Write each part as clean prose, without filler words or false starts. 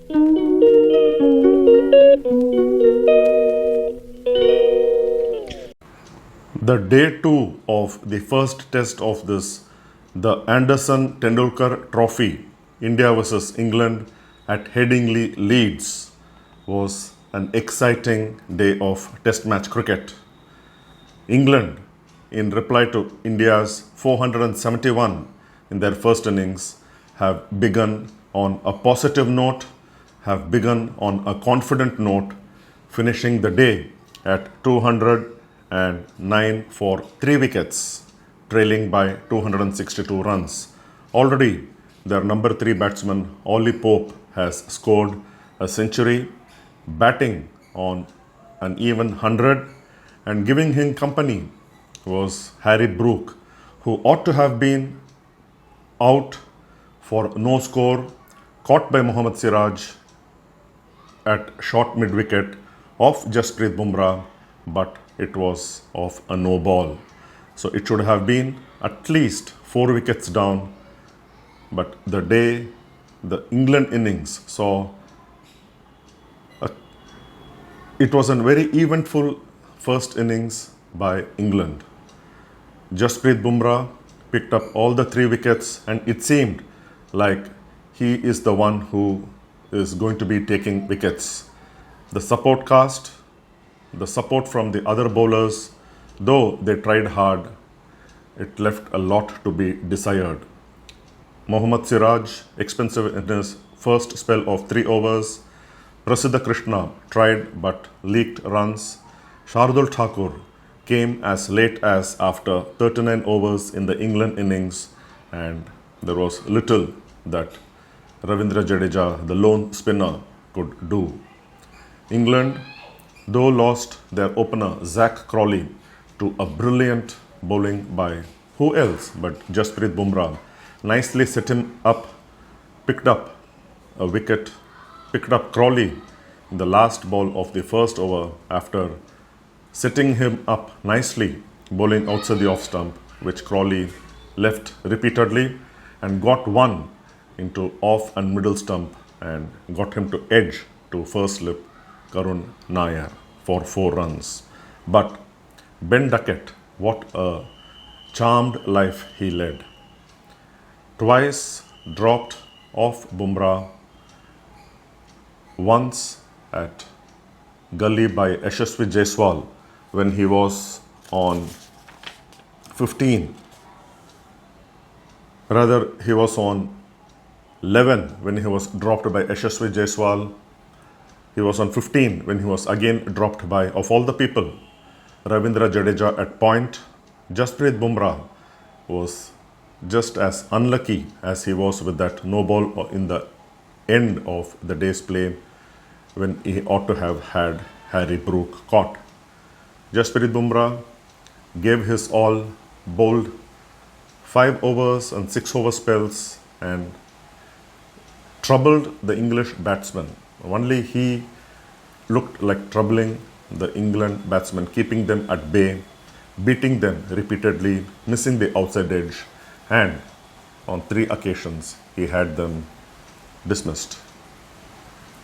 The day two of the first test of this, the Anderson Tendulkar Trophy, India versus England at Headingley, Leeds, was an exciting day of test match cricket. England, in reply to India's 471 in their first innings, have begun on a positive note, have begun on a confident note, finishing the day at 209 for 3 wickets, trailing by 262 runs. Already, their number 3 batsman Ollie Pope has scored a century, batting on an even 100, and giving him company was Harry Brook, who ought to have been out for no score, caught by Mohammad Siraj at short mid wicket of Jasprit Bumrah, but it was of a no ball. So it should have been at least 4 wickets down. But the day the England innings saw, it was a very eventful first innings by England. Jasprit Bumrah picked up all the 3 wickets, and it seemed like he is the one who is going to be taking wickets. The support cast, the support from the other bowlers, though they tried hard, it left a lot to be desired. Mohammad Siraj, expensive in his first spell of 3 overs. Prasiddha Krishna tried but leaked runs. Shardul Thakur came as late as after 39 overs in the England innings, and there was little that Ravindra Jadeja, the lone spinner, could do. England, though lost their opener Zach Crawley to a brilliant bowling by who else but Jasprit Bumrah, nicely set him up, picked up a wicket, picked up Crawley in the last ball of the first over after setting him up nicely, bowling outside the off stump, which Crawley left repeatedly and got one into off and middle stump and got him to edge to first slip Karun Nair for 4 runs. But Ben Duckett, what a charmed life he led. Twice dropped off Bumrah, once at gully by Yashasvi Jaiswal when he was on 15. Rather, he was on 11 when he was dropped by Yashasvi Jaiswal. He was on 15 when he was again dropped by, of all the people, Ravindra Jadeja at point. Jasprit Bumrah was just as unlucky as he was with that no ball in the end of the day's play when he ought to have had Harry Brook caught. Jasprit Bumrah gave his all, bowled 5 overs and 6 over spells and troubled the English batsmen. Only he looked like troubling the England batsmen, keeping them at bay, beating them repeatedly, missing the outside edge, and on 3 occasions he had them dismissed.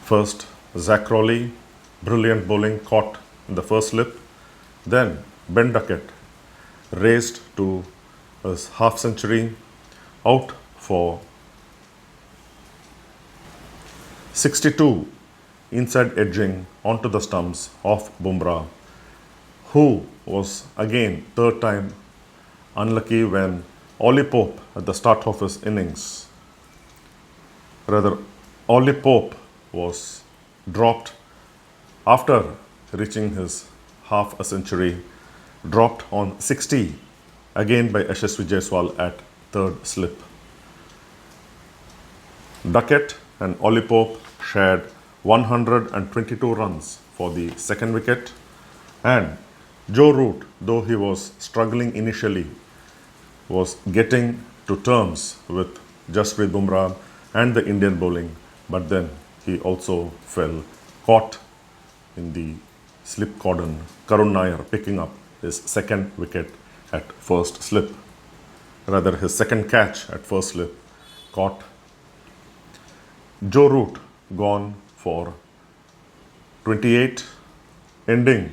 First, Zach Crawley, brilliant bowling, caught in the first slip. Then Ben Duckett raced to his half century, out for 62, inside edging onto the stumps of Bumrah, who was again third time unlucky when Ollie Pope at the start of his innings, rather Ollie Pope was dropped after reaching his half a century, dropped on 60 again by Yashasvi Jaiswal at third slip. Duckett and Ollie Pope shared 122 runs for the second wicket, and Joe Root, though he was struggling initially, was getting to terms with Jasprit Bumrah and the Indian bowling, but then he also fell, caught in the slip cordon. Karun Nair picking up his second wicket at first slip, rather his second catch at first slip, caught. Joe Root gone for 28, ending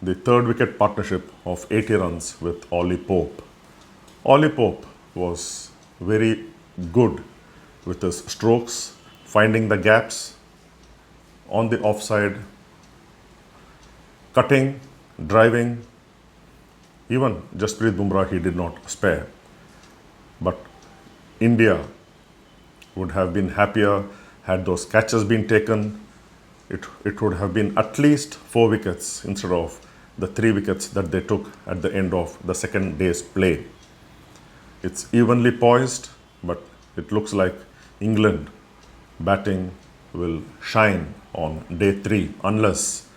the third wicket partnership of 80 runs with Ollie Pope. Ollie Pope was very good with his strokes, finding the gaps on the offside, cutting, driving. Even Jasprit Bumrah he did not spare. But India would have been happier had those catches been taken. It would have been at least 4 wickets instead of the 3 wickets that they took at the end of the second day's play. It's evenly poised, but it looks like England batting will shine on day 3 unless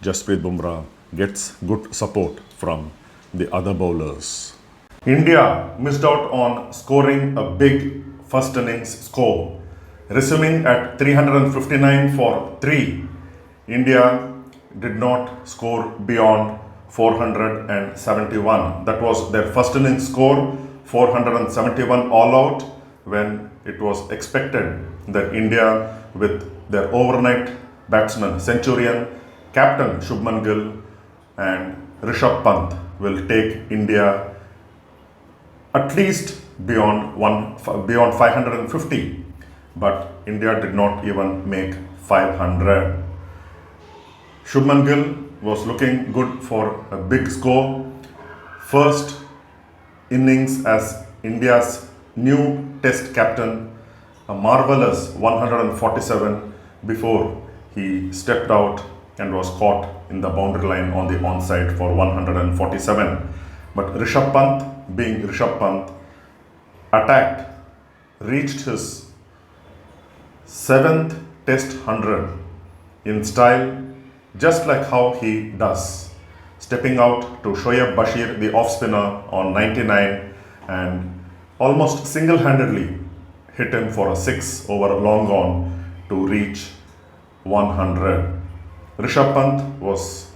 Jasprit Bumrah gets good support from the other bowlers. India missed out on scoring a big first innings score. Resuming at 359 for 3, India did not score beyond 471. That was their first innings score, 471 all out, when it was expected that India, with their overnight batsman, centurion, captain Shubman Gill and Rishabh Pant, will take India at least beyond 550. But India did not even make 500. Shubman Gill was looking good for a big score. First innings as India's new Test captain, a marvelous 147 before he stepped out and was caught in the boundary line on the onside for 147. But Rishabh Pant, being Rishabh Pant, attacked, reached his 7th Test 100 in style, just like how he does, stepping out to Shoaib Bashir, the off spinner, on 99 and almost single-handedly hit him for a 6 over long on to reach 100. Rishabh Pant was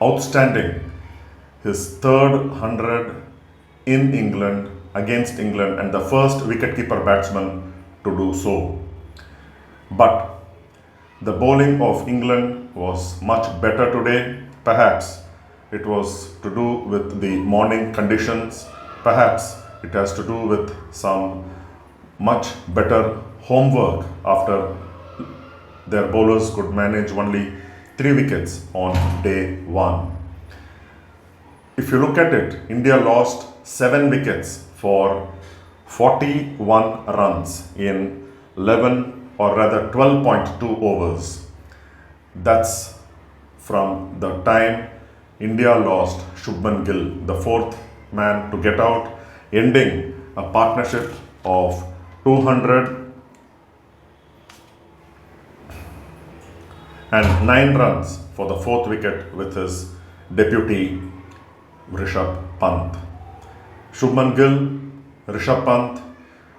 outstanding. His third 100 in England against England and the first wicketkeeper batsman to do so. But the bowling of England was much better today. Perhaps it was to do with the morning conditions. Perhaps it has to do with some much better homework after their bowlers could manage only 3 wickets on day 1. If you look at it, India lost 7 wickets for 41 runs in 11 or rather 12.2 overs. That's from the time India lost Shubman Gill, the 4th man to get out, ending a partnership of 209 runs for the 4th wicket with his deputy Rishabh Pant. Shubman Gill, Rishabh Pant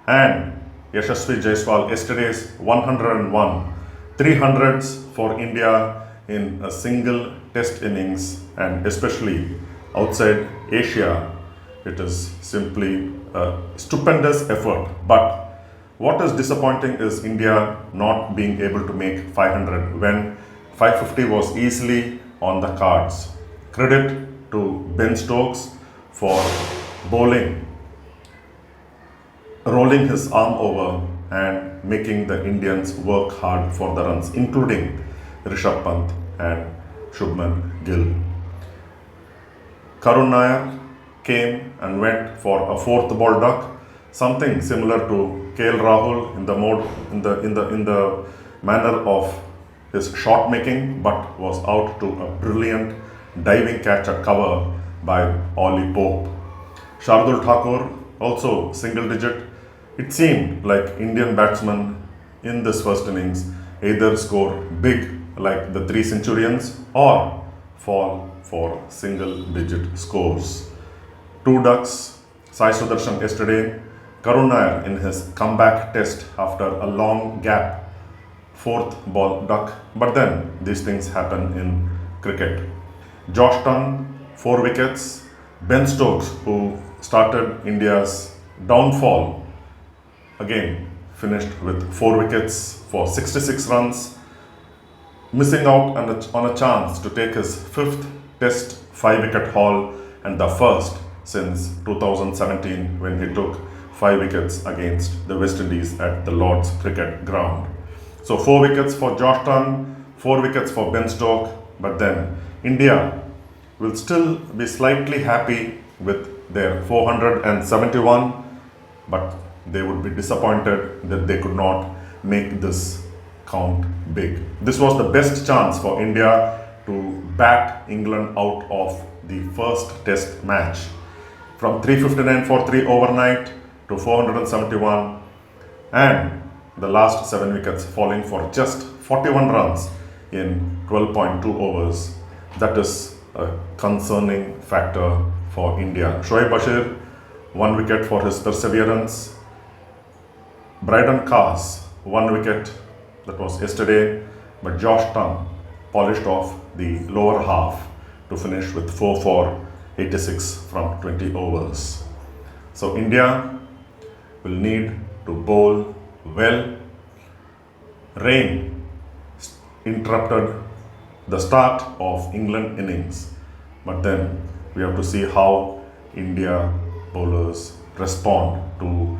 and Yashasvi Jaiswal yesterday's 101, 300s for India in a single Test innings, and especially outside Asia, it is simply a stupendous effort. But what is disappointing is India not being able to make 500 when 550 was easily on the cards. Credit to Ben Stokes for bowling, rolling his arm over and making the Indians work hard for the runs, including Rishabh Pant and Shubman Gill. Karun Nair came and went for a 4th ball duck, something similar to KL Rahul in the manner of his shot making, but was out to a brilliant diving catch at cover by Ollie Pope. Shardul Thakur also single digit. It seemed like Indian batsmen in this first innings either score big like the 3 centurions or fall for single digit scores. 2 ducks, Sai Sudarshan yesterday, Karun Nair in his comeback test after a long gap, 4th ball duck, but then these things happen in cricket. Josh Tunn, 4 wickets. Ben Stokes, who started India's downfall, again finished with 4 wickets for 66 runs, missing out on a chance to take his 5th Test 5-wicket haul and the first since 2017 when he took 5 wickets against the West Indies at the Lord's Cricket Ground. So 4 wickets for Josh Dunn, 4 wickets for Ben Stokes, but then India will still be slightly happy with their 471, but they would be disappointed that they could not make this count big. This was the best chance for India to bat England out of the first Test match. From 359 for 3 overnight to 471, and the last 7 wickets falling for just 41 runs in 12.2 overs. That is a concerning factor for India. Shoaib Bashir, 1 wicket for his perseverance. Bryden Cars, 1 wicket, that was yesterday, but Josh Dunn polished off the lower half to finish with 4 for 86 from 20 overs. So India will need to bowl well. Rain interrupted the start of England innings, but then we have to see how India bowlers respond to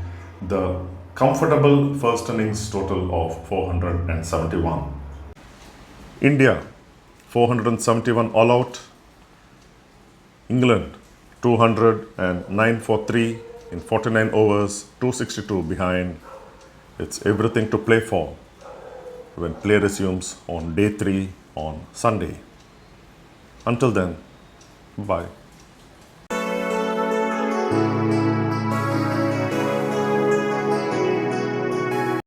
the comfortable first innings total of 471. India 471 all out. England 209 for 3 in 49 overs, 262 behind. It's everything to play for when play resumes on day 3 on Sunday. Until then, bye.